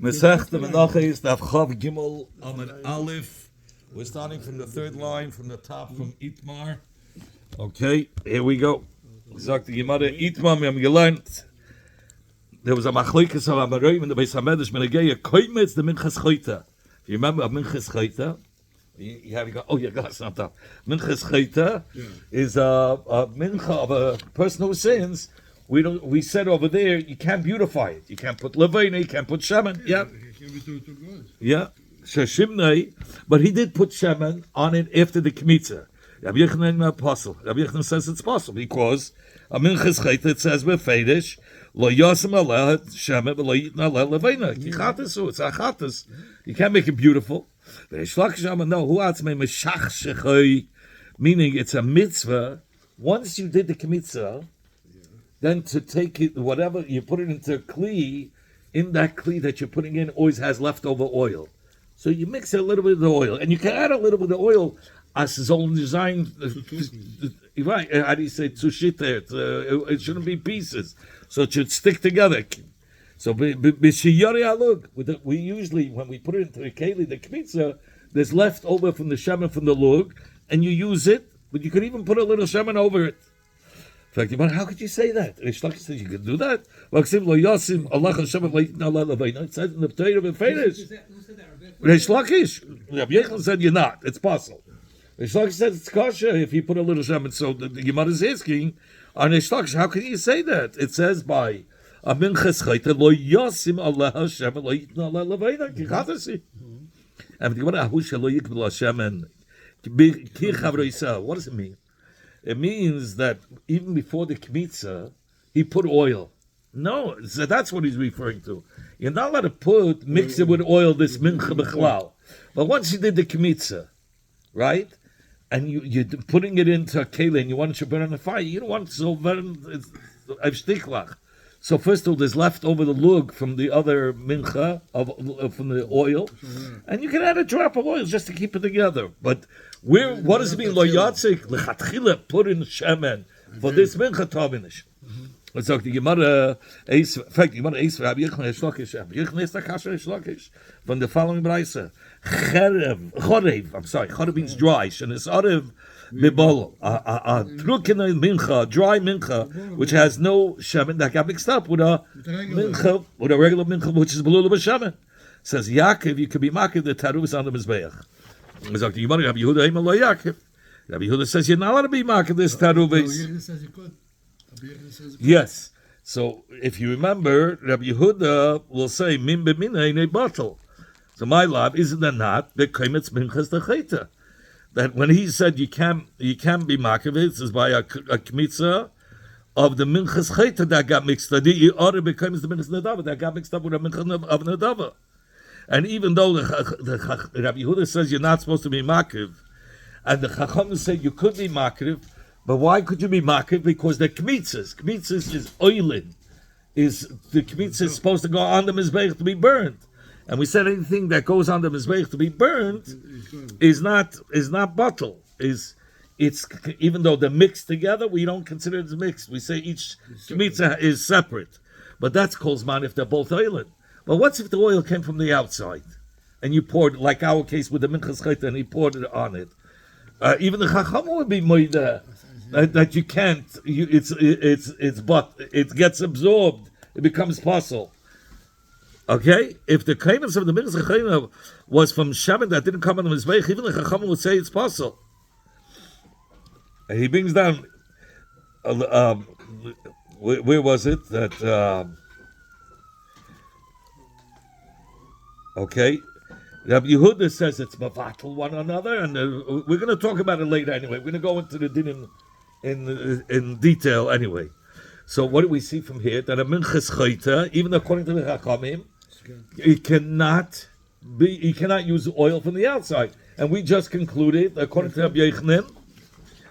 Mesech the Menochos Daf Chav Gimel Amud Aleph. We're starting from the third line from the top from Itmar. Okay, here we go. Sagt die Gemara Itmar, wir haben gelernt. There was a machlokes of Amoraim in the Beis Hamedrash Menegei Koimetz the Minchas Chayta. If you remember Minchas Chayta, you have to go. Oh, your glass not up. Minchas Chayta is a mincha of a person who sins. We said over there you can't beautify it. You can't put levena, you can't put shaman. Yeah. Yeah. Shashimnei, but he did put shaman on it after the kmitza. Rabbi Yochanan apostle. Rabbi Yochanan says it's possible because a minchas chayta it says befeidish lo yasem aleh shaman lo yitna aleh levena. Kichatas, it's achatas. You can't make it beautiful. No, who atzmei meshach shechoi, meaning it's a mitzvah. Once you did the kmitza, then to take it, whatever, you put it into a kli, in that kli that you're putting in always has leftover oil. So you mix it a little bit of the oil, and you can add a little bit of oil as his own design. Right, how do you say, tzushita? It shouldn't be pieces. So it should stick together. So we usually, when we put it into the keli, the kmitza, there's leftover from the shaman from the lug, and you use it, but you could even put a little shaman over it. In fact, how could you say that? Rish Lakish says you could do that. It says in the Torah befeidish. Rish Lakish. Rabbi Yochanan said you're not. It's possible. Rish Lakish said it's kosher if you put a little shaman. So the Gemara is asking on Rish Lakish, how can you say that? It says by a minchas chayta lo yasim Allah Hashem lo yitna Allah leveina kichatasi. And the Gemara ahu shelo yikbel Hashem and ki chavroisa. What does it mean? It means that even before the kmitza, he put oil. No, so that's what he's referring to. You're not allowed to mix it with oil, this mincha b'chlal. But once you did the kmitza, right, and you're putting it into a keli and you want it to burn on the fire, you don't want it to burn, so first of all, there's left over the lug from the other mincha, from the oil, and you can add a drop of oil just to keep it together. But what does it mean? Lo yatzik lechatchila put in shemen for this mincha tovinish. Let's talk to Gemara. In fact, Gemara Eis Rabbi Yochanan Shlokish. Rabbi Yochanan is the kasher Shlokish from the following brayse. Chorev means dry. And it's orev mibolo. A trukina mincha, dry mincha, which has no shemen that got mixed up with a mincha, with a regular mincha, which is below the shemen. Says Yaakov, you could be makiv the taruvs on the mizbeach. It's like the Gemara Rabbi Yehuda Eimer lo Yaakov. Rabbi Yehuda says you're not allowed to be makiv this taruvs. Yes. So if you remember, Rabbi Yehuda will say min b'mina in a bottle. So my love, isn't that not the kaimetz minchas techeta? That when he said you can't be makiv, this is by a kmitza of the minchas cheta that got mixed up. The order becomes the minchas nadava that got mixed up with the minchas of nadava. And even though the Rabbi Yehuda says you're not supposed to be makiv, and the Chacham said you could be makiv, but why could you be makiv? Because the kmitzas is oilin. The kmitzah is supposed to go on the mizbeach to be burned. And we said anything that goes on the mizbeach to be burned is not bottle. It's even though they're mixed together, we don't consider it as mixed. We say each kmitzah is separate. But that's called man if they're both oilin. But what's if the oil came from the outside and you poured, like our case with the minchas chayta, and he poured it on it? Even the chacham would be moida that you can't. It gets absorbed. It becomes puzzle. Okay, if the kainas of the minchas chayta was from shaman that didn't come on the mizbeach, even the chacham would say it's puzzle. He brings down. Where was it that? Okay, Rabbi Yehuda says it's mavatal one another, and we're going to talk about it later anyway. We're going to go into the din in detail anyway. So what do we see from here? That a minchas chayta, even according to the Chachamim, you cannot use oil from the outside, and we just concluded according to Rabbi Yochanan,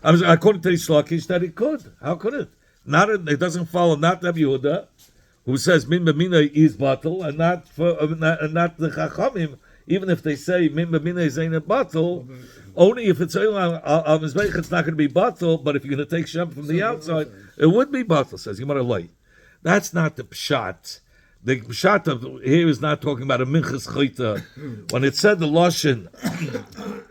according to Rish Lakish, that it could. How could it? It doesn't follow. Not Rabbi Yehuda, who says min b'mina is bottle, and not the Chachamim. Even if they say min b'mina is ain't a bottle, only if it's oil on mizbeach, it's not going to be bottle. But if you're going to take shem from the outside, it would be bottle. Says Gemara Lay. That's not the pshat the pshat here is not talking about a minchas chayta. When it said the lashon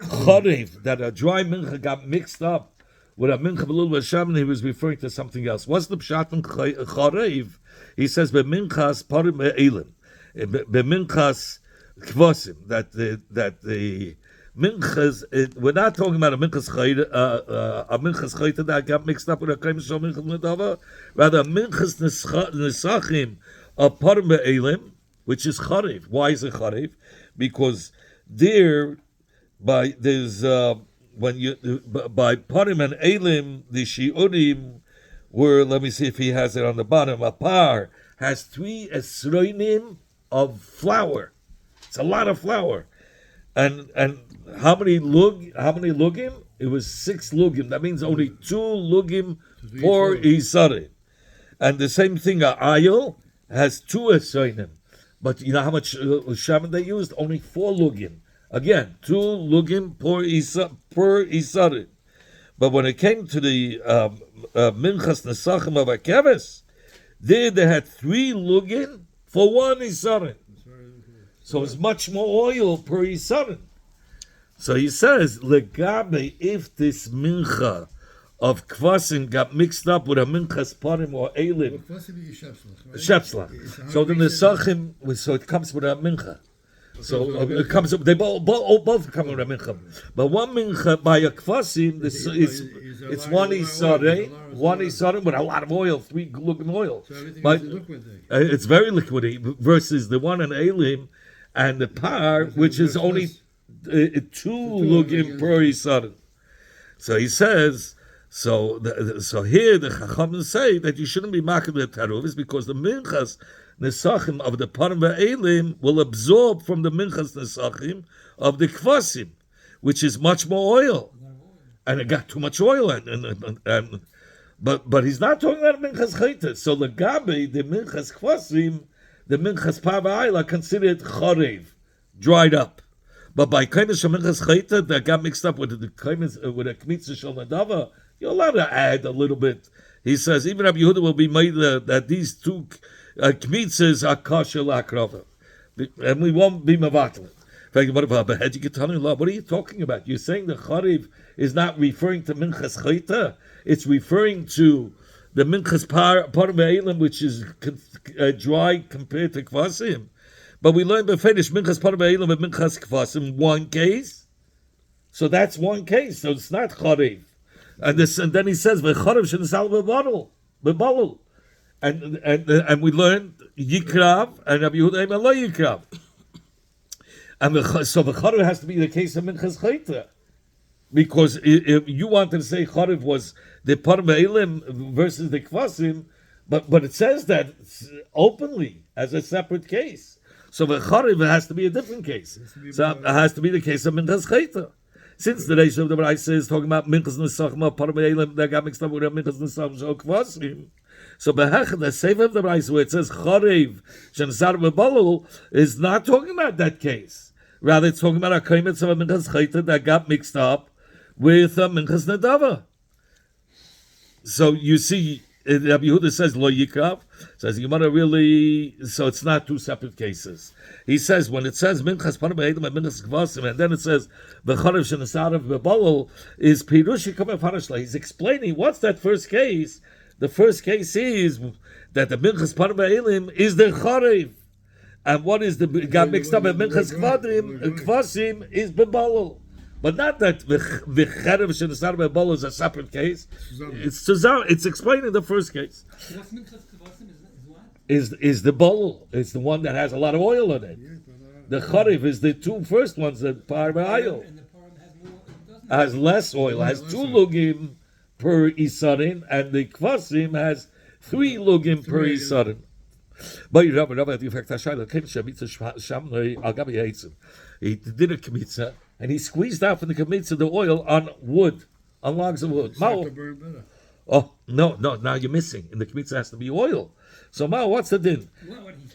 charev, that a dry mincha got mixed up with a mincha b'lul v'shaman, he was referring to something else. What's the pshat in charev? He says beminchas parim be'elim, beminchas kvasim, that the minchas, we're not talking about a minchas chayta that got mixed up with a kaim shal minchas nedava. Rather, a minchas nesachim of parim be'elim, which is charev. Why is it charev? Because there's when you by parim and elim, the shiurim were. Let me see if he has it on the bottom. A par has 3 esroinim of flour. It's a lot of flour, and how many lugim? It was 6 lugim. That means only 2 lugim for isarim. And the same thing, a ayil has 2 esroinim, but you know how much shaman they used? Only 4 lugim. Again, 2 lugim per isarim. But when it came to the minchas nesachim of a keves, there they had 3 lugim for 1 isarim. So it's much more oil per isarim. So he says, legabe, if this mincha of kvasim got mixed up with a minchas parim or elim, shepslach. So the nesachim, so it comes with a mincha. So it comes up. They both come with a mincha, but one mincha by a kvasim, it's one isare with a lot of oil, 3 lugim oil. But it's very liquidy versus the one in elim and the par, which is only 2 lugim per isare. So he says. So here the Chachamim say that you shouldn't be making the taruvis because the minchas nesachim of the parim ve'elim will absorb from the minchas nesachim of the kvasim, which is much more oil, and it got too much oil, but he's not talking about minchas chayta. So the gabe, the minchas kvasim, the minchas par ve'eila considered charev, dried up. But by kaimis minchas chayta that got mixed up with the kaimis with a kmitza shel nadava, you're allowed to add a little bit. He says even Rabbi Yehuda will be made that these 2 kmitzas are kosher lakrava, and we won't be mavatal. What are you talking about? You're saying the charev is not referring to minchas chayta; it's referring to the minchas par ve'elim, which is dry compared to kvasim. But we learned befedish minchas par ve'elim and minchas kvasim 1 case, so that's 1 case. So it's not charev. And then he says v'charev shenisal b'bottle, and we learned yikrav and Rabbi Yehuda lo yikrav, and so the charev has to be the case of minchas chayta, because if you wanted to say charev was the parim ve'elim versus the kvasim, but it says that openly as a separate case. So the charev has to be a different case. So it has to be the case of minchas chayta. Since the Reish of the Brayse is talking about minchas nesachim parim ve'elim that got mixed up with minchas nesachim shel kvasim, so behech the sefer of the Brayse where it says charev shenisar b'balul is not talking about that case. Rather, it's talking about a kaimitz of a minchas chayta that got mixed up with a minchas nedava. So you see, Rabbi Yehuda says lo yikav, says you want really. So it's not 2 separate cases. He says when it says minchas parim ve'elim and minchas kvasim, and then it says v'charev shenisar b'balul is pirush yikameh farashla. He's explaining what's that first case. The first case is that the minchas parim ve'elim is the charev, and what is the got mixed up with minchas kvasim is b'balul. But not that the cherev shenisar b'balul is a separate case. It's explaining the first case. What's minchas kvasim is the balul. It's the one that has a lot of oil in it. The charev is the 2 first ones, the par ve'ayil. And the parim has less oil, has 2 lugim per isarin, and the kvasim has 3 lugim per isarin. But he did a kmitza, and he squeezed out from the kmitza the oil on wood, on logs of wood. Oh, no, now you're missing. In the kmitza has to be oil. So, what's the din? What he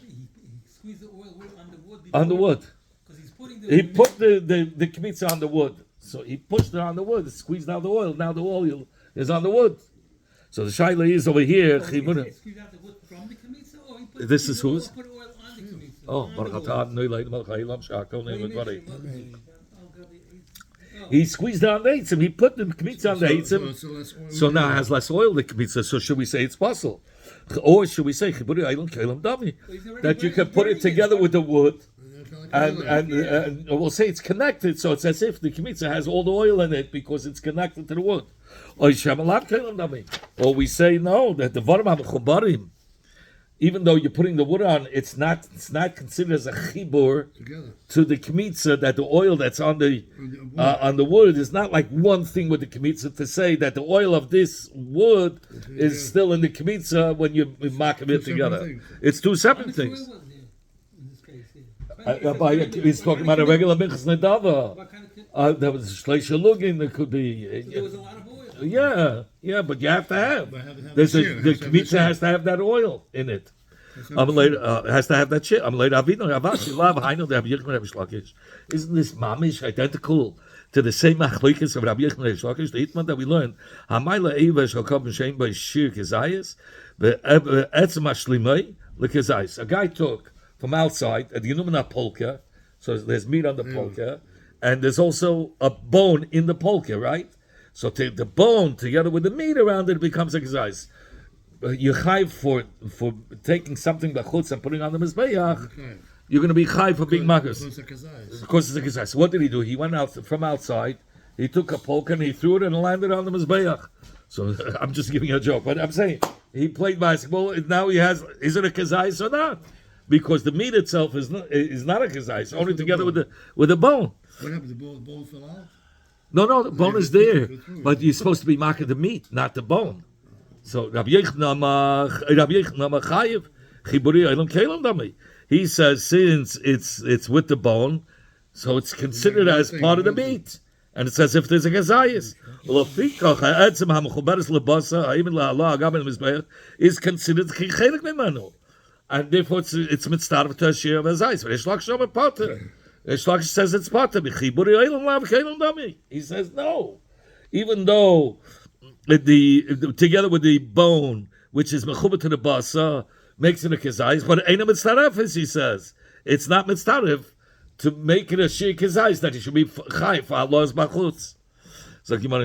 squeezed the oil on the wood. On the wood. Because he's putting he put the kmitza on the wood. So he pushed it on the wood, squeezed out the oil. Now the oil is on the wood. So the shaila is over here. He squeezed out the wood from the kmitza, or he put this is whose? Put oil Oh, Baruch atah Adonai Eloheinu melech haolam she'akol na'im v'dvarei. Oh, He squeezed down the eitzim. He put the kmitza on the eitzim. So now it has less oil, the kmitza. So should we say it's possible? Or should we say chiburi aylam kelam dami? That you can put it together with the wood, and we'll say it's connected. So it's as if the kmitza has all the oil in it because it's connected to the wood. Or we say no, that the varim hamechubarim, even though you're putting the wood on, it's not considered as a chibur to the kmitza, that the oil that's on the wood is not like one thing with the kmitza, to say that the oil of this wood is still in the kmitza when you makim it together. It's two separate things. He's talking about a regular minchas nedava. There was shleisha lugin. There could be. There was a lot of oil. Yeah, but you have to have. The kmitza has to have that oil in it. Has to have that shit. Isn't this mamish identical to the same machlokes of Rabbi Yochanan and Shlokish, the itman that we learned? Hamayla eva shokam b'shem by shir kezayis, be'etzem hashlimei lekezayis. A guy took from outside a ginumina polka, so there's meat on the polka, and there's also a bone in the polka, right? So the bone together with the meat around it becomes a kezayis. You're chayv for taking something b'chutz and putting on the mizbeach. You're going to be chayv for being makas. Of course, it's a kezayis. So what did he do? He went out from outside. He took a polka and he threw it and landed on the mizbeach. So I'm just giving you a joke, but I'm saying he played basketball. Now he has. Is it a kezayis or not? Because the meat itself is not a kezayis. Only together with the bone. What happened? The bone fell out. No, the bone is there, but you're supposed to be marking the meat, not the bone. So Rabbi Yochanan chayiv chiburi aylam kelam dami. He says since it's with the bone, so it's considered as part of the meat, and it's as if there's a kezayis. Is considered chelik mimanu, and therefore it's mitzvah to a share of kezayis. Reish Lakish potter. Reish Lakish says it's potter. Chiburi aylam lav kelam dami. He says no, even though together with the bone, which is mechuba to the basa, makes it a kezayis, but ain't a mitzaref, as he says. It's not mitzaref to make it a shir kezayis that it should be chayv for Allah's bachutz. So these two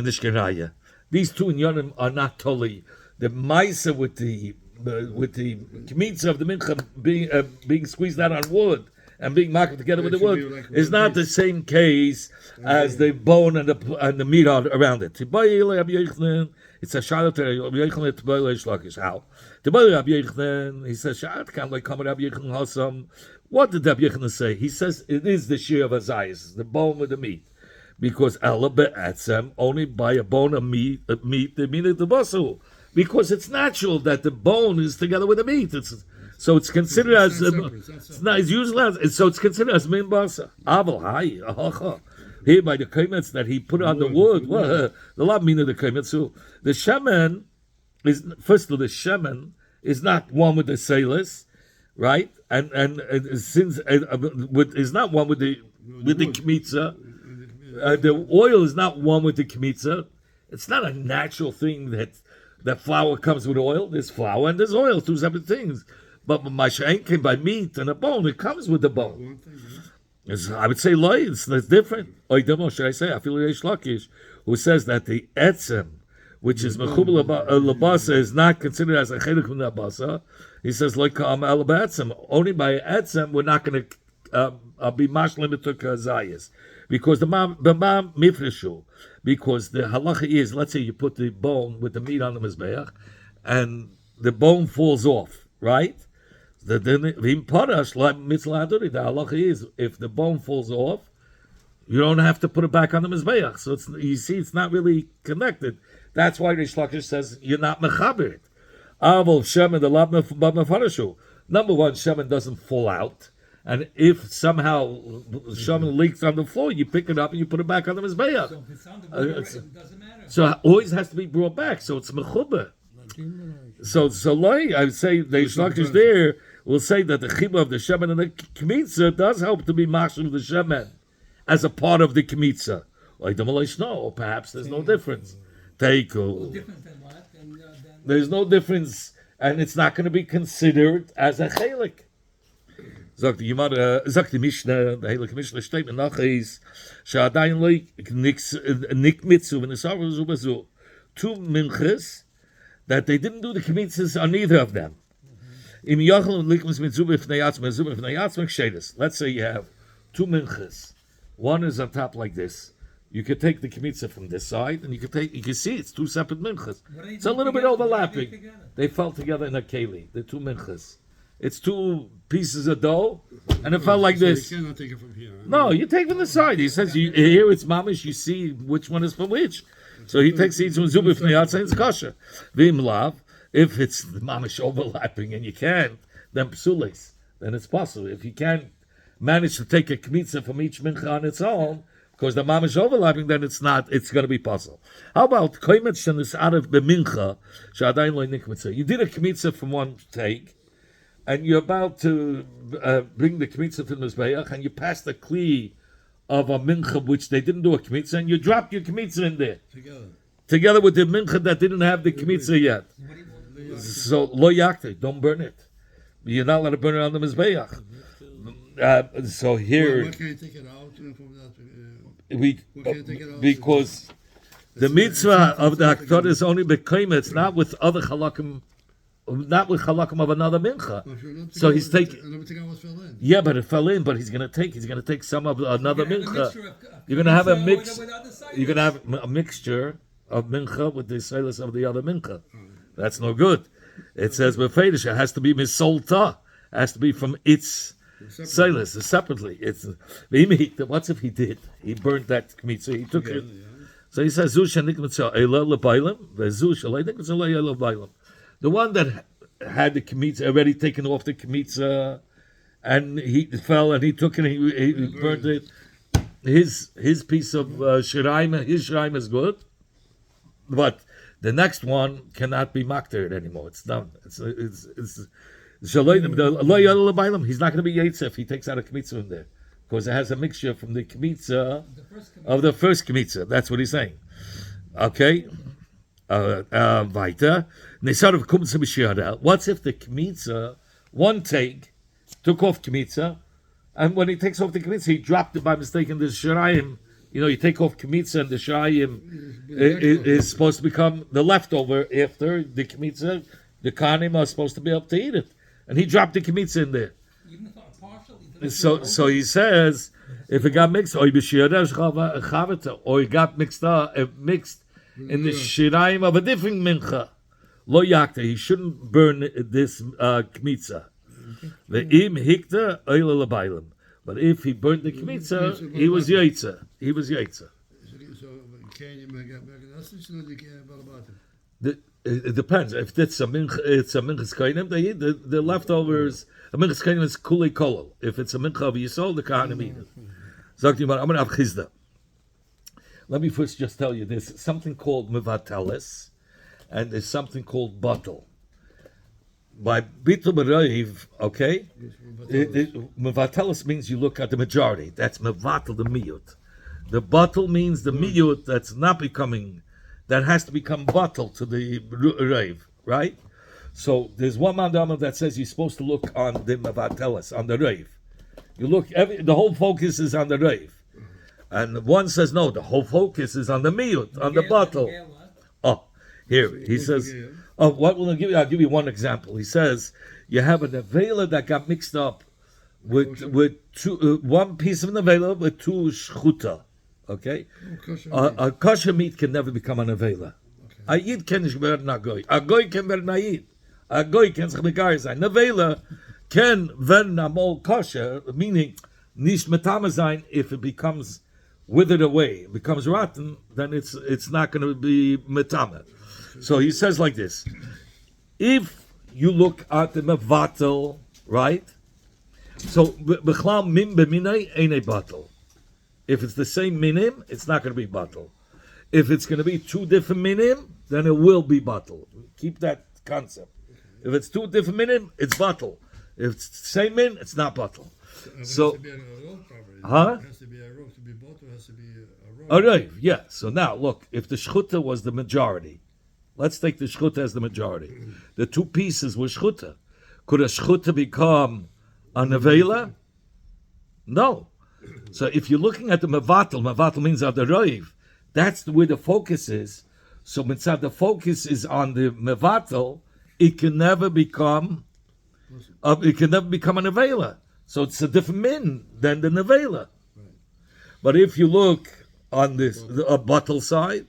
inyanim are not totally the ma'isa with the kmitza of the mincha being squeezed out on wood and being marked together with the wood is not the same case as the bone and the meat around it. It's a shadow to Rabbi Yochanan to Reish Lakish. How? To Rabbi Yochanan, he says, what did Rabbi Yochanan say? He says it is the shear of azayis, the bone with the meat. Because Allah be'etzem, only by a bone of meat, the meat of the basu. Because it's natural that the bone is together with the meat. So it's considered as it's usually so it's considered as min basa. Aval hai here by the comments that he put on the wood. Well, the lot mean of the comments. So the shemen is first of all, the shemen is not one with the sailors, right? And since is not one with the kmitza. The oil is not one with the kmitza. It's not a natural thing that flour comes with oil. There's flour and there's oil, two separate things. But Masha'en came by meat and a bone. It comes with the bone. I would say it's different. Should I say? I feel Reish Lakish, who says that the etzem, which is mechubel labasa, is not considered as a chelik from the basa. He says like etzem. Only by etzem we're not going to be mashlim to kazayis, because the mam mifreshu. Because the halacha is, let's say you put the bone with the meat on the mizbeach, and the bone falls off, right? The halacha is, if the bone falls off, you don't have to put it back on the mizbeach. So you see, it's not really connected. That's why Reish Lakish says you're not mechaber. Number one, shemen doesn't fall out, and if somehow shemen leaks on the floor, you pick it up and you put it back on the mizbeach. So if it's on the wood, it doesn't matter. So it always has to be brought back. So it's mechuber. So I would say the Reish Lakish there will say that the chibah of the shemen and the kmitza does help to be mashal of the shemen as a part of the kmitza. Or perhaps there's no difference. Well, different than what? There's no difference, and it's not going to be considered as a chelik. Sagt die Gemara, sagt die Mishnah, the Heilige Mishnah steht Menochos, she'adayin lo nik mitzu, when it's over so, two minchas, that they didn't do the kmitzas on either of them. Im yochel likmus mit zubah fnei yatzma kshedes. Let's say you have two minchas. One is on top like this. You could take the kmitza from this side, and you can see it's two separate minchas. It's a little bit overlapping. They fell together in a keli, the two minchas. It's two pieces of dough, and it fell like this. You cannot take it from here. Huh? No, you take from the side. He says, here it's mamish, you see which one is from which. So he takes each one, zubah fnei yatzma, it's kosher. V'im lav, if it's mamish overlapping and you can't, then psulis, then it's possible. If you can't manage to take a kmitza from each mincha on its own, because the mamish overlapping, then it's not. It's going to be possible. How about koimet shenis arif b'mincha she'adayin lo nikmitza? You did a kmitza from one take, and you're about to bring the kmitza to the mizbeach, and you passed the kli of a mincha which they didn't do a kmitza, and you dropped your kmitza in there together with the mincha that didn't have the kmitza yet. So lo yakte, don't burn it. You're not allowed to burn it on the mizbeach. So here, Why can't you take it out from that? Because the mitzvah of the haktorah is only bekayim. It's not with other halakim, not with halakim of another mincha. So he's taking. Yeah, but it fell in. But he's going to take some of another mincha. You're going to have a mix. You're going to have a mixture of mincha with the silas of the other mincha. That's no good. It says befedish it has to be misolta. It has to be from its silas separately. It's what's if he did? He burnt that kmitza. He took it. So he says zusha nikmitza ela lebailim vezusha nikmitza ela lebailim. The one that had the kmitza already taken off the kmitza, and he fell and he took it. He burnt it. His piece of shiraim, his shiraim is good, but the next one cannot be makter anymore. It's done. He's not going to be yetzer if he takes out a kmitza in there, because it has a mixture from the kmitza of the first kmitza. That's what he's saying. Okay, weiter. What's if the kmitza, one take, took off kmitza, and when he takes off the kmitza, he dropped it by mistake in the shirayim. You know, you take off kmitza and the shirayim is supposed to become the leftover after the kmitza. The kanim are supposed to be able to eat it. And he dropped the kmitza in there. So he says, if it got mixed, or it got mixed in the shiraim of a different mincha, lo yakta, he shouldn't burn this kmitza. The im hikta oila lebailim. But if he burnt the kmitza, he was yaitza. He was yaitza. It depends. If it's a minchas kainim, they eat the leftovers. A minchas kainim is kulei kolol. If it's a mincha of yisol, the kahanim eat it. Sagt jemand, I'm going to have chizda. Let me first just tell you this. Something called mevateles, and there's something called batel. By bitul b'reiv, okay? Mevateles means you look at the majority. That's mevatel, the miyut. The batel means the miyut that's not becoming, that has to become batel to the reiv, right? So there's one mandama that says you're supposed to look on the mevateles, on the reiv. You look, the whole focus is on the reiv. And one says, no, the whole focus is on the miyut, on the batel. Oh, here, he says, oh, what will I give you? I'll give you one example. He says, you have a nevela that got mixed up with two, one piece of nevela with two shchuta. Okay? A kosher meat can never become a nevela. A yid can werden a goy. A goy can werden a yid. A goy can sich begar sein. Nevela can werden a mol kosher, meaning nish metama sein, if it becomes withered away, it becomes rotten, then it's not going to be metama. So he says like this: if you look at the mevatel, right? So b'chlal min b'minay ain't batel. If it's the same minim, it's not going to be batel. If it's going to be two different minim, then it will be batel. Keep that concept. If it's two different minim, it's batel. If it's the same min, it's not batel. So, It has to be a rope to be bought, or has to be a rope. All right, yeah. So now look, if the shchuta was the majority. Let's take the shchuta as the majority. The two pieces were shchuta. Could a shchuta become A nevela? No. So if you're looking at the mevatel means on the roiv. That's where the focus is. So mitzad the focus is on the mevatel, it can never become a nevela. So it's a different min than the nevela. But if you look on this the bottle side,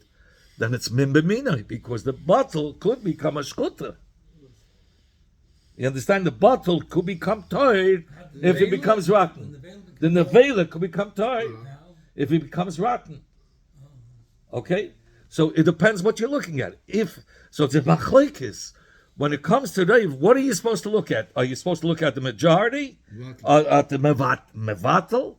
then it's min b'minai, because the bottle could become a shkuta. You understand? The bottle could become tired if it becomes rotten. The nevela could become tired if it becomes rotten. Okay? So it depends what you're looking at. So it's a machlekes. When it comes to Reiv, what are you supposed to look at? Are you supposed to look at the majority? At the mevatel?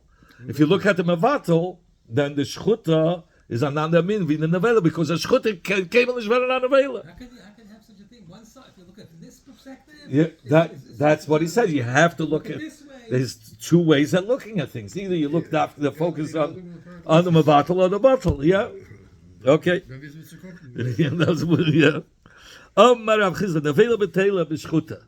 If you look at the mevatel, then the shchuta is another min in the nevela, because the shchuta came in the nevela. How can you have such a thing? One side, if you look at this perspective, Yeah, that's what he said. You have to look at. this way. There's two ways of looking at things. Either you look after the focus on the mevatel or the bottle. Yeah. Okay. Dann wissen wir zu gucken. Yeah, that's what, yeah. Rav Chizda, nevela b'teila b'shchuta.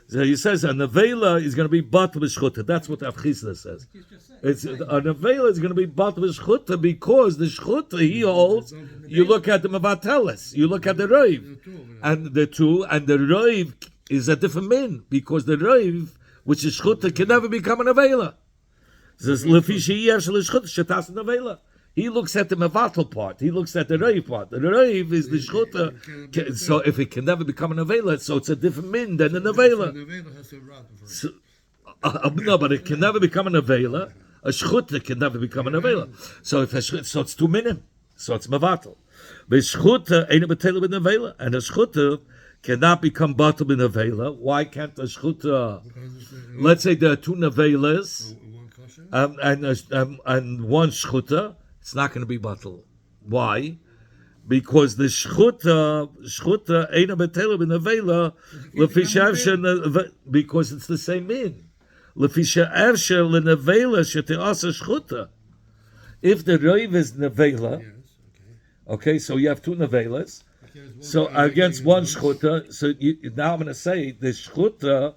So he says a nevela is going to be batel b'shchuta. That's what Rav Chizda says. He's just saying. It's a nevela is going to be batel b'shchuta because the shchuta he holds. You look at the mevateles. You look at the roiv, and the roiv is a different min, because the roiv, which is shchuta, can never become a nevela. Says lefi sheyev shel shchuta shetas nevela. He looks at the mevatel part. He looks at the reiv part. The reiv is the shchuta. So if it can never become an avela, so it's a different min than an avela. The Vela has to rot for it. So, no, but it can never become an avela. A shchuta can never become an avela. So so it's two minim. So it's mevatel. But shchuta ain't a betel bin avela, and a shchuta cannot become batel bin avela. Why can't a shchuta? Let's say there are two nevelas One kosher. and one shchuta. It's not going to be batel. Why? Because the shchuta ain't a betel bin avela because it's the same min. Lefisha ersher lenavela sheteasa shchuta. If the roiv is nevela, Yes, okay, so you have two nevelas. okay. So against one shchuta, so now I'm going to say the shchuta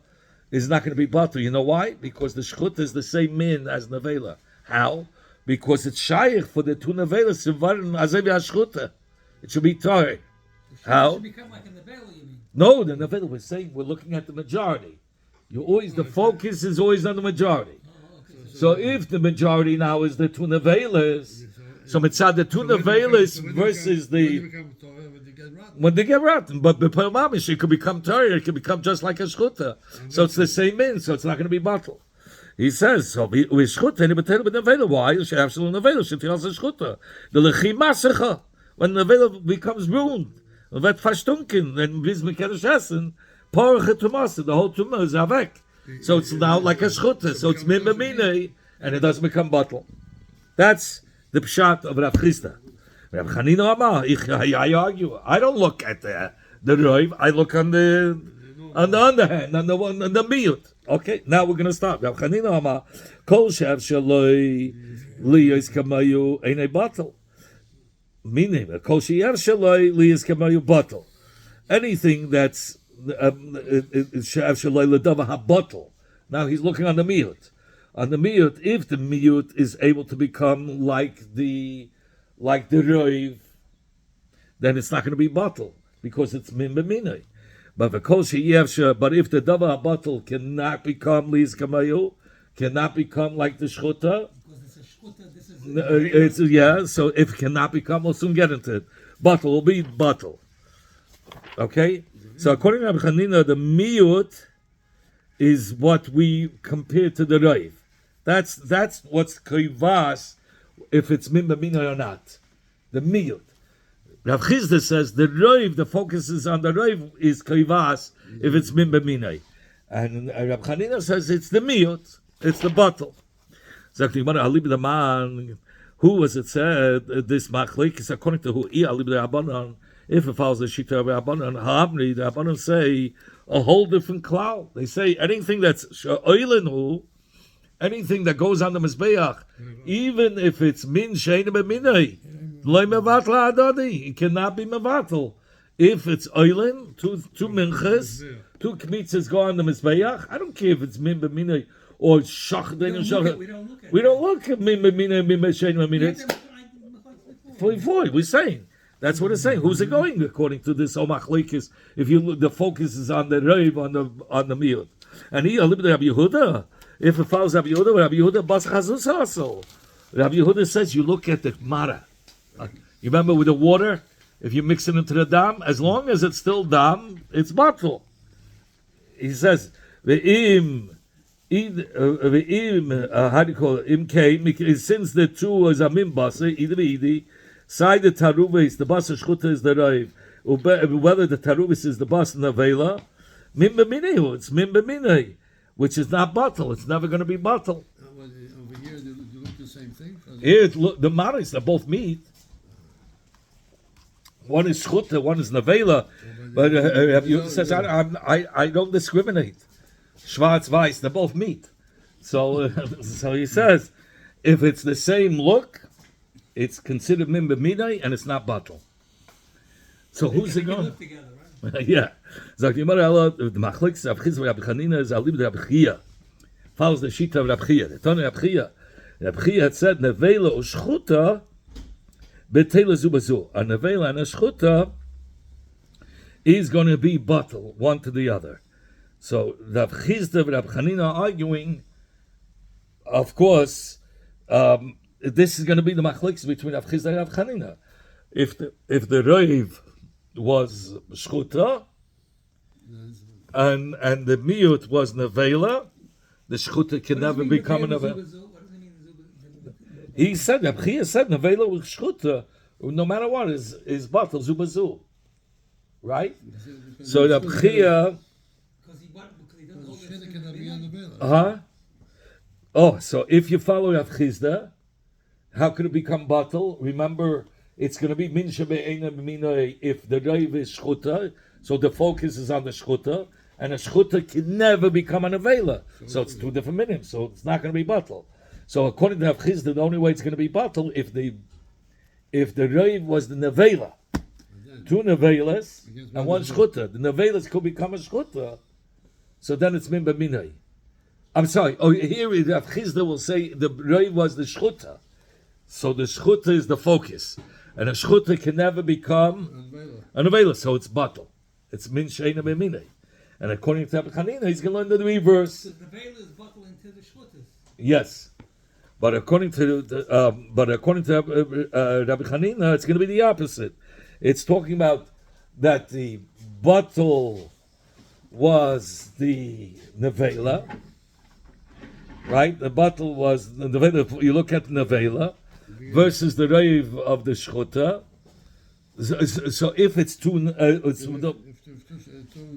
is not going to be batel. You know why? Because the shchuta is the same min as nevela. How? Because it's shaykh for the two nevelas to varin azev shchuta. It should be tar. It How? should become like in the veil, you mean? No, the nevela we're saying we're looking at the majority. The focus is always on the majority. So if the majority now is the two nevelas, so mitzad the two nevelas versus the when they get rotten, but b'pel mamish it could become tired. It could become just like a shchuta. So it's the same min. So it's not going to be bottle. He says so. With shchuta, any betel with nevela. Why? You should have some nevela. Should feel as a shchuta. The lechi masecha when the nevela becomes ruined, vet fashtunkin, and biz mekadosh essen, porche tumasa. The whole tumah is avek. So it's now like a shchuta. So it's min b'minei, and it doesn't become bottle. That's the pshat of Rav Chizda. Rav Chanina Amar, I argue. I don't look at the roiv. I look on the underhand, on the one, on the miyut. Okay, now we're going to stop. Rav Chanina Amar, kol shev shaloi liyos kamayu ein a bottle. Meaning, kol shev shaloi liyos kamayu bottle. Anything that's shev shaloi ledava ha bottle. Now he's looking on the miyut. On the miyut, if the miyut is able to become like the roiv, then it's not going to be bottle because it's min b'minei. But if the dava bottle cannot become liz kamayu, cannot become like the shchuta. Because it's a shkuta, this is So if it cannot become, we'll soon get into it. Bottle will be bottle. Okay. So according to Rabbi Chanina, the miyut is what we compare to the roiv. That's what's kivas if it's min b'minei or not. The miyut. Rav Chizda says the roiv, the focus is on the roiv is kivas if it's min b'minei, and Rav Chanina says it's the miyut, it's the bottle. Sagt die Gemara, Alib the man, who was it said this machlik is according to who? Alib the Rabbanon. If it follows the shita of Rabbanon, Ha'amri, the Rabbanon say a whole different cloud. They say anything that's oilenu, anything that goes on the mizbeach, even if it's min shein b'minei, loy mevatla adadi, it cannot be mevatel. If it's oilin, two minches, two kmitzas go on the mizbeach. I don't care if it's min b'minay or shach. We don't look at it. We don't look at min b'minay, min b'shein b'minay. We're saying that's what it's saying. Who's it going according to this omachlikis? If you look, the focus is on the reiv on the miyut, and he Rabbi Yehuda. If it follows Rabbi Yehuda bas chazus also. Rabbi Yehuda says you look at the mara. You remember with the water, if you mix it into the dam, as long as it's still dam, it's batul. He says ve'im. How do you call it? Imkei, since the two is a mimbasa, idi, side the taruvis, the basa shchuta is the raiv. Whether the taruvis is the basa nevela, mimba minehu, it's mimba minei, which is not batal. It's never going to be batal. Over here, they look the same thing. Here, the maris, they're both meat. One is shchuta, one is nevela. But says I don't discriminate. Schwarz, weiß, they're both meat. So he says, if it's the same look, it's considered min b'minay and it's not batal. So who's it going? Together, right? Yeah. Sagt die Gemara, the Machlokes Rav Chizda Rabbi Chanina is alib Rabbi Chia. Follows the shita of Rabbi Chia. The Tana Rabbi Chia. Rabbi Chia had said nevela u'shchuta betela zubazu. A nevela and a shchuta is going to be batal one to the other. So Rav Chizda and Rav Chanina are arguing. Of course, this is going to be the machlokes between Rav Chizda and Rav Chanina. If the reiv was shchuta and the miyut was nevela, the shchuta can never become a nevela. What does it mean? He said, Rav Chia said nevela with shchuta, no matter what, is batal zubazu, right? So Rav Chia. Oh, so if you follow Rav Chizda, how could it become batal? Remember, it's going to be min shebe'ena b'minay if the reiv is shchuta, so the focus is on the shchuta, and a shchuta can never become an avela. So it's two different minim, so it's not going to be batal. So according to Rav Chizda, the only way it's going to be batal if the reiv was the nevela, two nevelas and one shchuta. The nevelas could become a shchuta, so then it's min b'minay. I'm sorry. Oh, here Rav Chizda will say the reiv was the shchuta, so the shchuta is the focus, and a shchuta can never become an avela, so it's batal. It's min sheina b'minay. And according to Rabbi Chanina, he's going to learn the reverse. So the veil is batal into the shchutas. Yes, but according to Rabbi Chanina, it's going to be the opposite. It's talking about that the batal was the nevela. Right, the batal was the nevela. You look at the nevela versus the reiv of the shchuta. So if it's two,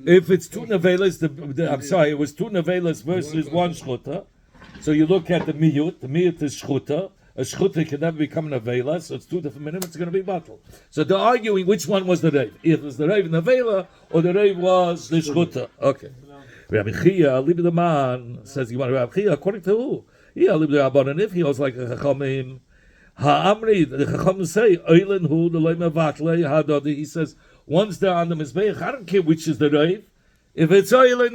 if it's two nevelas, I'm sorry, it was two nevelas versus one shchuta. So you look at the miyut. The miyut is shchuta. A shchuta can never become a nevela, so it's two different minimum. It's going to be batal. So they're arguing which one was the reiv. If it was the reiv nevela or the reiv was the shchuta. Okay. Rabbi Chia, the man says, "You want Rabbi Chia according to who? Yeah, and if he was like a chachamim, ha'amri, the chachamim say, Eilen hu the loy mevatle hadodi. He says, once they're on the mizbeach, I don't care which is the reiv. If it's Eilen,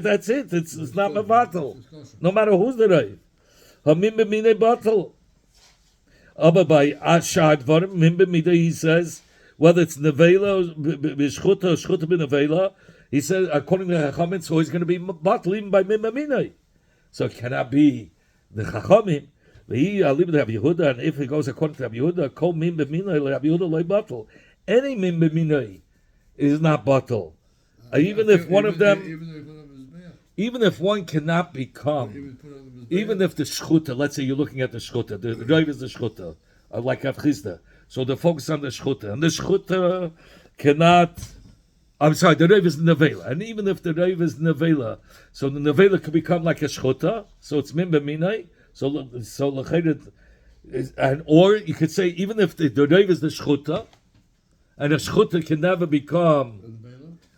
that's it. It's not mevatel. No matter who's the reiv. Hamim b'minei batel. But by ashad varim mim b'minei, he says, whether it's nevela, b'shchuta, or shchuta b'nevela. He says, according to the Chachamim, so he's going to be batal even by Mimba Minay. So it cannot be the Chachamim. And if it goes according to Rabbi Yehuda, Kol Mimba Minay, Rabbi Yehuda loy batal. Any Mimba Minay is not batal. Even if one of them, even if one cannot become, even if the shchuta, let's say you're looking at the shchuta, the reiv is the shchuta, like Rav Chizda. So the focus on the shchuta, and the shchuta cannot. I'm sorry, the reiv is nevela, and even if the reiv is nevela, so the nevela could become like a shchuta, so it's min b'minay. So lechayit, and or you could say even if the reiv is the shchuta, and a shchuta can never become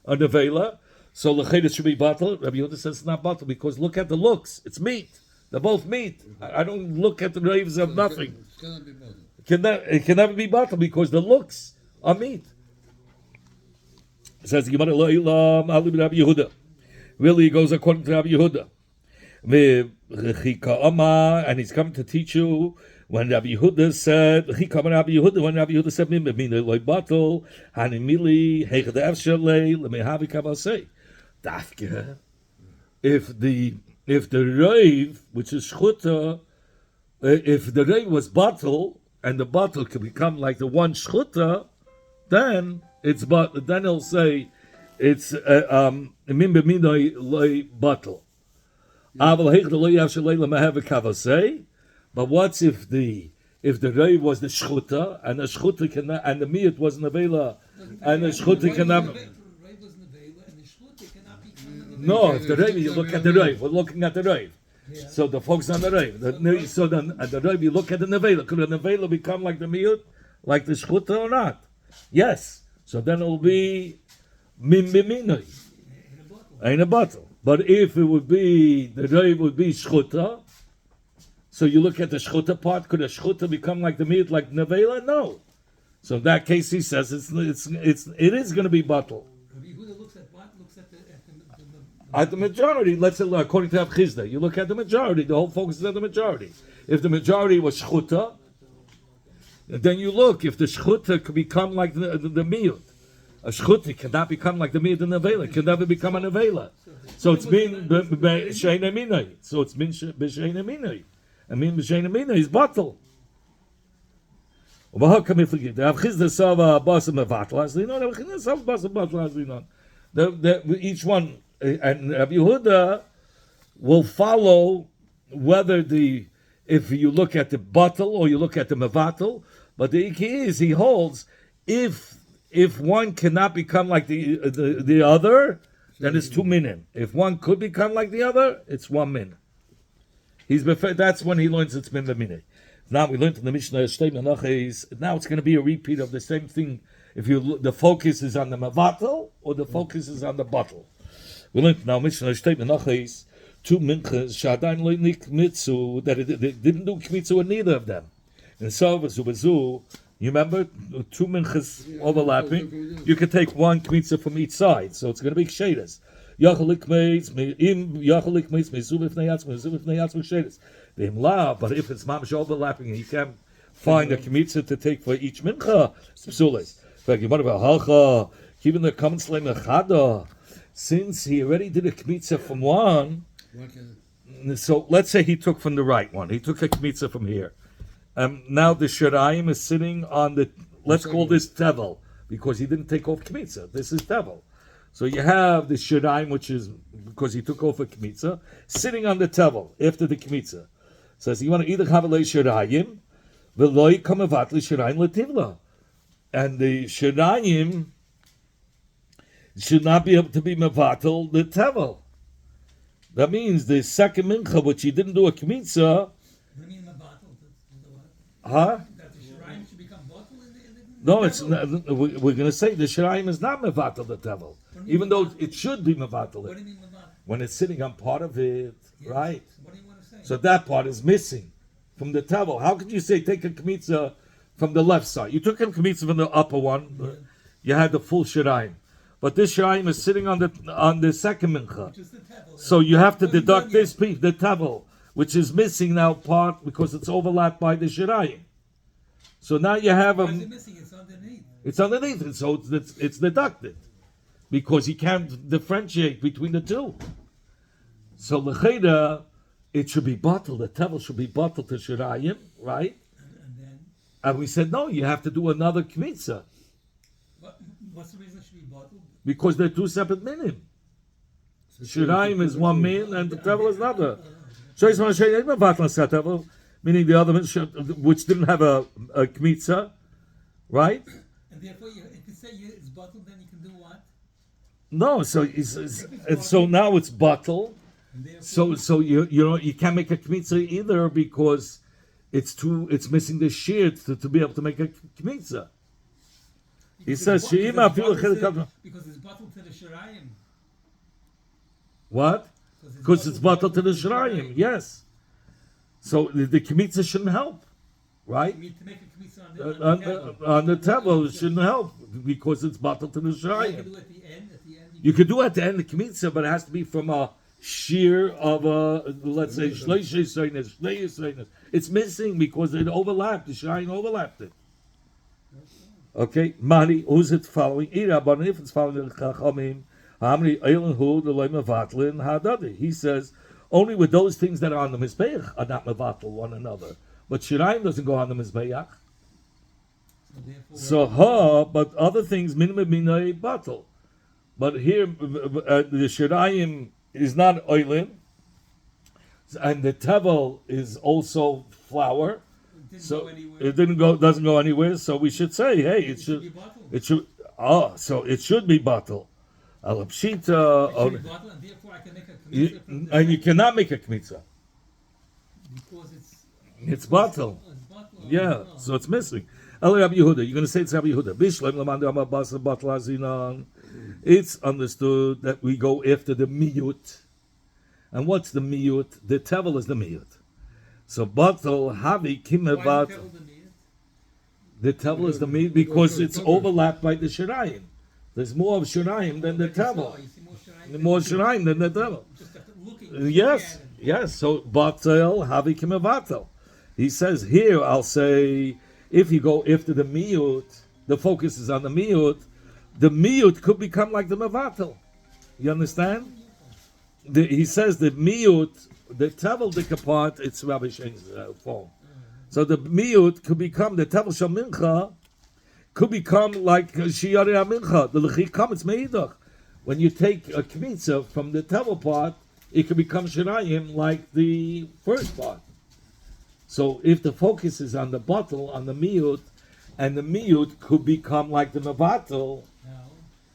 a nevela, so lechayit should be batal. Rabbi Yehuda says it's not batal because look at the looks; it's meat. They're both meat. I don't look at the reivs of nothing. It can never be batal because the looks are meat. says the Gemara, Lo Ilam Ali Rabbi Yehuda. Really, it goes according to Rabbi Yehuda. And he's coming to teach you when Rabbi Yehuda said, when Rabbi Yehuda said, Loy Batal, Hanimili, Heichad Efshalei, Lemehavi Kabasei. Dafke. If the Reiv, which is Shchuta, if the Reiv was Batal, and the Batal can become like the one Shchuta, then he'll say it's Min B'minoi Loy Batal. But what's if the Reiv was the Shchuta, and the Shchuta cannot, and the Miyut was Nevela, and the Shchuta cannot. No, if the Reiv, you look at the Reiv. We're looking at the Reiv. Yeah. So the focus on the Reiv. So then at the Reiv, you look at the Nevela. Could the Nevela become like the Miyut, like the Shchuta or not? Yes. So then it will be Min B'minoi. Ain't a bottle. But if it would be, the Reiv would be Shchuta, so you look at the Shchuta part, could a Shchuta become like the Miyut, like Nevela? No. So in that case, he says it is going to be bottle. Rabbi Yehuda looks at what? Looks at the At the majority, let's say, according to Rav Chizda, you look at the majority, the whole focus is on the majority. If the majority was Shchuta, then you look, if the Shchuta could become like the Miyut. A Shchuta cannot become like the Miyut and Nevela, it can never become a Nevela. So it's been B'Sheina Minai. So it's been B'Sheina Minai. I mean, B'Sheina Minai is bottle. But how come if we get Rav Chizda saw Basa Mevatel as Linon, Rav Chizda saw Basa Mevatel as Linon. Each one, and Rabbi Yehuda will follow whether if you look at the bottle or you look at the Mevatel. But the key is he holds if one cannot become like the other, then it's 2 min. If one could become like the other, it's 1 min. That's when he learns it's min b'minei. Now we learned in the Mishnah Menochos. Now it's going to be a repeat of the same thing. If the focus is on the mevatel or the focus is on the bottle. We learned now Mishnah Menochos 2 minchas shadain lo nikmitzu that it didn't do kmitzu in neither of them. And so you remember 2 minchas overlapping. You could take 1 kmitza from each side, so it's going to be kshedas. But if it's mamish overlapping and you can't find a kmitza to take for each mincha, it's psules. Even the common slay mechada, since he already did a kmitza from one, so let's say he took from the right one. He took a kmitza from here. Now the shirayim is sitting on the, let's call this tevel, because he didn't take off kmitza. This is tevel. So you have the shirayim, which is, because he took off a kmitza, sitting on the tevel after the kmitza. Says, you want to either have a shirayim, v'loi kamevatli shirayim letivla. And the shirayim should not be able to be mevatel the tevel. That means the second mincha, which he didn't do a kmitza, huh? That the Shirayim should become bottle in the no, it's not, we're going to say the Shirayim is not mevatel the tevel, even though it should be mevatel. What do you mean mevatel? When it's sitting on part of it, yes. Right? What do you want to say? So that part is missing from the tevel. How could you say take a kmitza from the left side? You took a kmitza from the upper one, you had the full Shirayim, but this Shirayim is sitting on the second mincha. Which is the tevel. So you have to deduct this piece, the tevel, which is missing now part because it's overlapped by the shirayim. So now you have Why is it missing? It's underneath. It's underneath, and so it's deducted because you can't differentiate between the two. So l'cheda, it should be bottled. The tevel should be bottled to shirayim, right? And we said no, you have to do another kmitza. What's the reason it should be bottled? Because they're 2 separate minim. Shirayim is 1 min and the tevel is another. Meaning the other which didn't have a kmitza, right? And therefore, if you say it's bottled, then you can do what? No, so now it's bottled. So you can't make a kmitza either because it's missing the shear to be able to make a kmitza. He says because it's bottled to the shirayim. What? Because it's bottled to the shirayim, yes. So the kmitza shouldn't help. right? You need to make a kmitza on the On the table, it shouldn't help because it's bottled to the You shirayim. can do at the end. At the end, You could do at the end the kmitza, but it has to be from a shear of a, let's say, shleish yisaynis, shnei yisaynis. It's missing because it overlapped. The shirayim overlapped it. Okay, Mani, who's it following? Ira, but if it's following the Chachamim, Hamri, Eilen, Hu, the Lema Vatlin, Hadadi. He says, only with those things that are on the Mizbeach are not Mevatel one another. But Shirayim doesn't go on the Mizbeach. So, but other things, minimum minay batel. But here, the Shirayim is not oilin, and the Tevel is also flour. it didn't So go anywhere. it doesn't go anywhere. So we should say, hey, It should be bottled. it should. Oh, so it should be batel. Alapshita, It should be bottled, and therefore I can make a kmitza from the and you cannot make a kmitza. because It's batel. it's bottled. Yeah, Oh. so it's missing. Eli Rabbi Yehuda, you're going to say it's Rabbi Yehuda. Bishlem lamanda amabasa batel azinan. It's understood that we go after the miyut. And what's the miyut? The tevel is the miyut. So batel havi Why kimevat. the table the meat? The tevel is the miyut because it's overlapped by the shirayim. There's more of shirayim than the Like you saw, tevel. you see more shirayim More than shirayim than the tevel. just after looking. Yes, yes. So batel havi kimevatel. He says here, I'll say, if you go after the miyut, the focus is on the miyut. The miyut could become like the mevatel. You understand? He says the miyut, the tevel dikapart, it's Rabbi Shane's form. So the miyut could become the tevel shal mincha, could become like shiyari mincha. The lechik comes meidach. When you take a kmitza from the tevel part, it could become shirayim like the first part. So if the focus is on the bottle, on the miyut, and the miyut could become like the mevatel, No.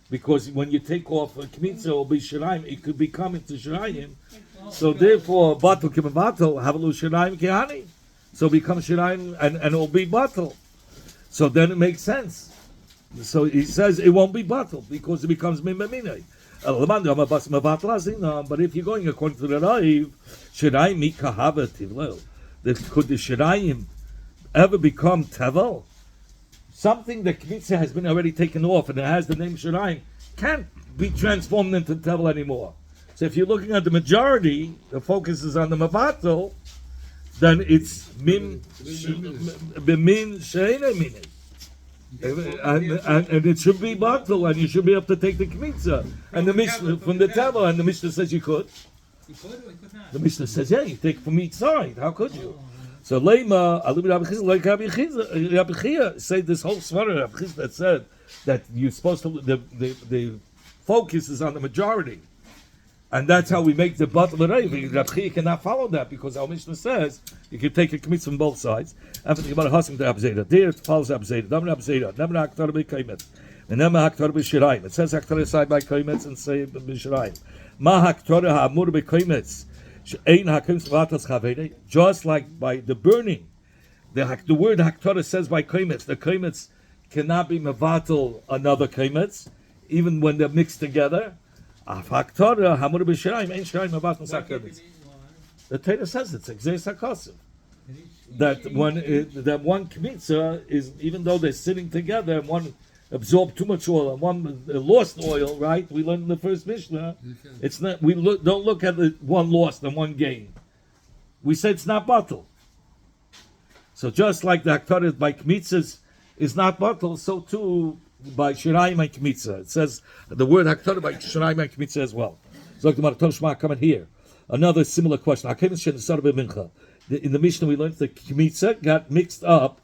because when you take off a kmitza or be shirayim, it could become into shirayim. Oh, So therefore, batel kimevatel havalu shirayim kehani. So become shirayim and it will be batel. So then it makes sense. So he says it won't be batel because it becomes mimaminay. But if you're going according to the Raiv, shirayim mikahava tivlel. Could the shirayim ever become tevel? Something that kmitza has been already taken off and it has the name shirayim can't be transformed into tevel anymore. So if you're looking at the majority, the focus is on the mavatel, then it's bimin she'enei mini. And it should be batel, and you should be able to take the kmitza. And the Mishnah, from the tevel, and the Mishnah says you could. You could or you could not. The Mishnah says, yeah, you take from each side. How could you? So Leima, like Rabbi Chia, say this whole svara Rabbi Chia that said that you're supposed to, the focus is on the majority. And that's how we make the batel l'reiv. Rabbi Chia cannot follow that because our Mishnah says you can take a kmitz from both sides. And think about husking to Abzeda. There it follows Abzeda. Never Abzeda. Never Haktar b'kaimetz. And never Haktar b'shirayim. It says Haktar side by kaimetz and say b'shirayim. Ma Haktar ha'amur b'kaimetz. Just like by the burning, the word Haktorah says by kaimetz, the kaimetz cannot be mevatel another kaimetz, even when they're mixed together. Haktorah hamur b'shirayim ain't shirayim mevatel sakaimetz. The Torah says it's exes hakosiv. That one kmitza is, even though they're sitting together, and one absorbed too much oil and one lost oil, right? We learned in the first Mishnah. It's not. Don't look at the one lost and one gained. We said it's not batel. So just like the Haktorah by kmitzas is not batel, so too by shirayim and kmitza. It says the word Haktorah by shirayim and kmitza as well. So like the Maraton Shema coming here. Another similar question. In the Mishnah we learned the kmitza got mixed up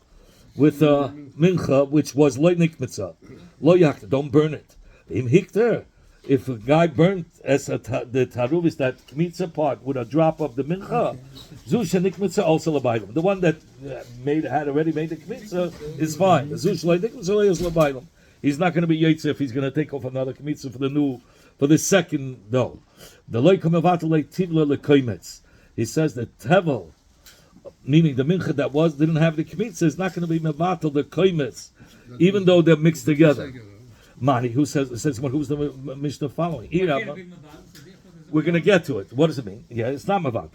with mincha, which was loy nikmitza. Lo yakta, don't burn it. Im hikter, if a guy burnt as the taruv is that kmitza part with a drop of the mincha, zusha nikmitza also labaylam. The one that had already made the kmitza is fine. Zusha loy nikmitza is labaylam. He's not going to be yetzer if he's going to take off another kmitza for the second dough. The loy kamevatel tivla lekaimetz. He says that tevel, meaning the mincha that didn't have the kmitza, is not going to be mevatel the kaimetz, even though they're mixed together. Mani, who's the Mishnah following? We're going to get to it. What does it mean? Yeah, it's not mevatel.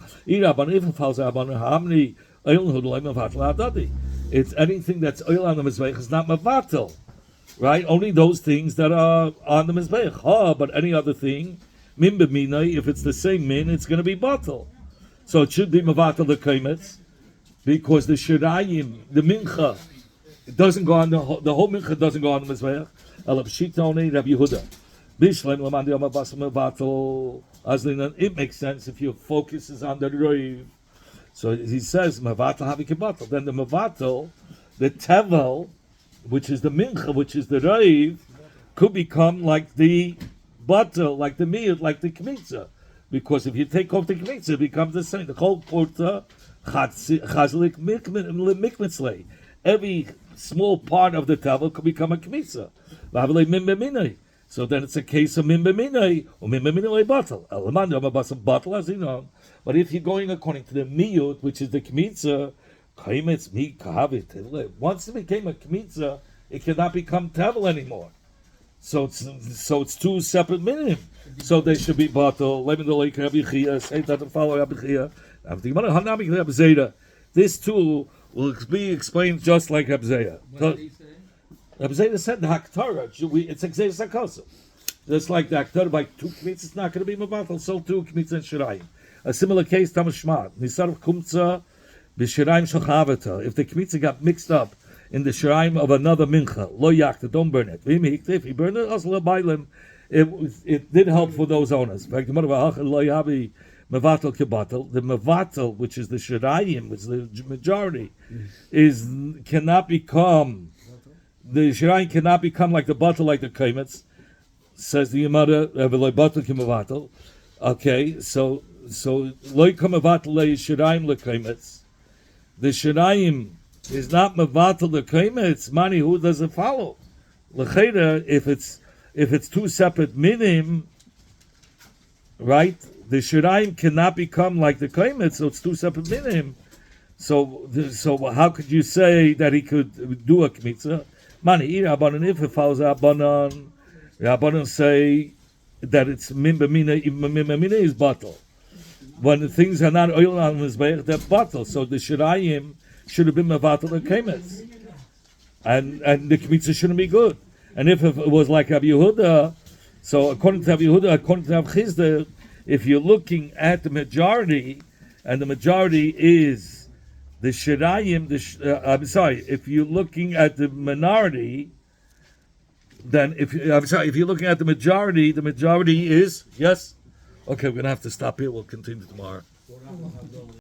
It's anything that's oil on the mizbeach is not mavatal, right? Only those things that are on the mizbeach. But any other thing, min b'minay, if it's the same min, it's going to be batal. So it should be mavatal the kaimetz, because the shirayim, the mincha, it doesn't go on the whole mincha doesn't go on the mizbeach. It makes sense if your focus is on the roiv. So he says mavatal havi kebatal. Then the mavatal, the tevel, which is the mincha, which is the roiv, could become like the batal, like the miyut, like the kmitza. Because if you take off the kmitza, it becomes the same. The whole porta chazlik mikmitzlei. Every small part of the tevel could become a kmitza. So then it's a case of min b'minay or min b'minay batal. Batal, as you know. But if you're going according to the miyut, which is the kmitza, kaimetz mi kahavit. Once it became a kmitza, it cannot become tevel anymore. So it's two separate minim. So they should be batal. Let me know like Rabbi Chia. Say that to follow Rabbi Chia. This too will be explained just like Rabbi Zaya. What did he say? Rabbi Zayda said the Haktorah, it's Exeis HaKosim. Just like the Haktorah, by two kmitz, it's not going to be Mabatal, so two kmitz and Shirayim. A similar case, Tam Shmat, Nisar Kumtza, B'Shirayim Shochavata. If the kmitz got mixed up in the Shirayim of another mincha, Lo Yakta, don't burn it. If he burned it, also Bailim, it did help for those owners. In fact, the Mavatal Kebatal, the Mavatal, which is the Shirayim, which is the majority, cannot become. The shirayim cannot become like the batal, like the kaimetz. Says the Yamada, batal kimavatal. Okay, so loy kamavatal le shirayim le kaimetz. The shirayim is not mavatal the kaimetz. Mani, who does it follow? L'cheda, if it's two separate minim, right? The shirayim cannot become like the kaimetz, so it's two separate minim. So how could you say that he could do a kmitza? Mani, if it follows Rabbanon, Rabbanon say that it's min b'mina, even min b'mina is batal. When the things are not oil on mizbeach, they're batal. So the shirayim should have been mevatal the kemetz, and the kmitza shouldn't be good. And if it was like Rabbi Yehuda, so according to Rabbi Yehuda, according to Rabbi Chizda, if you're looking at the majority, and the majority is the shirayim, if you're looking at the minority, then if you're looking at the majority is yes. Okay, we're gonna have to stop here. We'll continue tomorrow.